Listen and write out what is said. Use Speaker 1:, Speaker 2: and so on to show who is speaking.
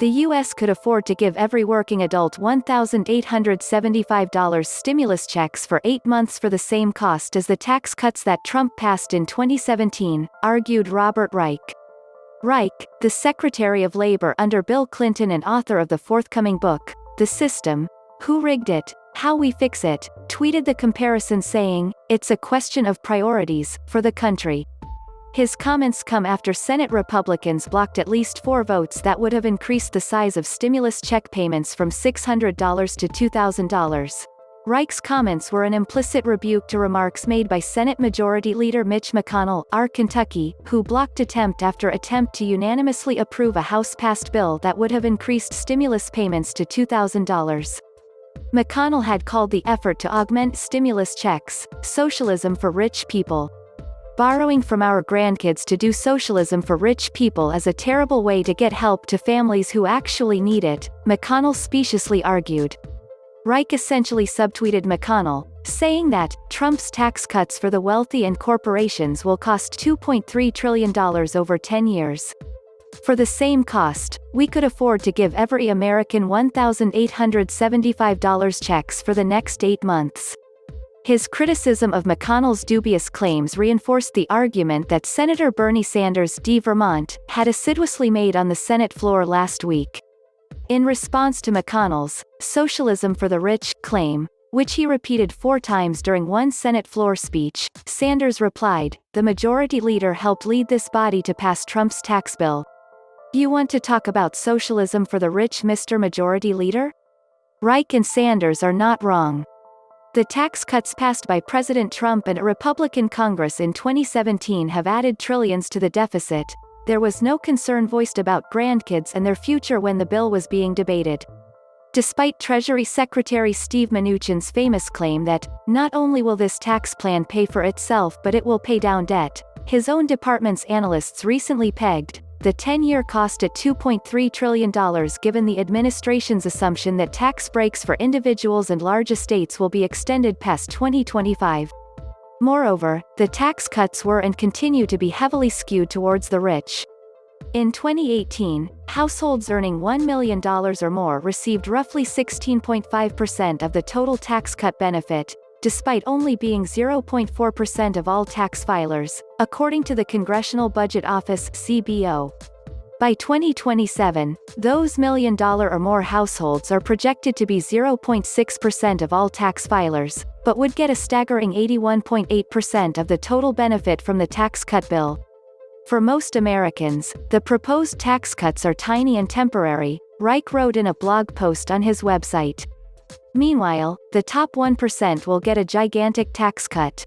Speaker 1: The U.S. could afford to give every working adult $1,875 stimulus checks for 8 months for the same cost as the tax cuts that Trump passed in 2017, argued Robert Reich. Reich, the Secretary of Labor under Bill Clinton and author of the forthcoming book, The System: Who Rigged It? How We Fix It, tweeted the comparison saying, "It's a question of priorities, for the country." His comments come after Senate Republicans blocked at least 4 votes that would have increased the size of stimulus check payments from $600 to $2,000. Reich's comments were an implicit rebuke to remarks made by Senate Majority Leader Mitch McConnell, R. Kentucky, who blocked attempt after attempt to unanimously approve a House-passed bill that would have increased stimulus payments to $2,000. McConnell had called the effort to augment stimulus checks socialism for rich people. Borrowing from our grandkids to do socialism for rich people is a terrible way to get help to families who actually need it, McConnell speciously argued. Reich essentially subtweeted McConnell, saying that Trump's tax cuts for the wealthy and corporations will cost $2.3 trillion over 10 years. For the same cost, we could afford to give every American $1,875 checks for the next 8 months. His criticism of McConnell's dubious claims reinforced the argument that Senator Bernie Sanders d. Vermont had assiduously made on the Senate floor last week. In response to McConnell's "socialism for the rich" claim, which he repeated 4 times during one Senate floor speech, Sanders replied, "The majority leader helped lead this body to pass Trump's tax bill. You want to talk about socialism for the rich, Mr. Majority Leader?" Reich and Sanders are not wrong. The tax cuts passed by President Trump and a Republican Congress in 2017 have added trillions to the deficit. There was no concern voiced about grandkids and their future when the bill was being debated. Despite Treasury Secretary Steve Mnuchin's famous claim that, not only will this tax plan pay for itself but it will pay down debt, his own department's analysts recently pegged the 10-year cost at $2.3 trillion given the administration's assumption that tax breaks for individuals and large estates will be extended past 2025. Moreover, the tax cuts were and continue to be heavily skewed towards the rich. In 2018, households earning $1 million or more received roughly 16.5% of the total tax cut benefit, despite only being 0.4% of all tax filers, according to the Congressional Budget Office (CBO). By 2027, those $1 million or more households are projected to be 0.6% of all tax filers, but would get a staggering 81.8% of the total benefit from the tax cut bill. For most Americans, the proposed tax cuts are tiny and temporary, Reich wrote in a blog post on his website. Meanwhile, the top 1% will get a gigantic tax cut.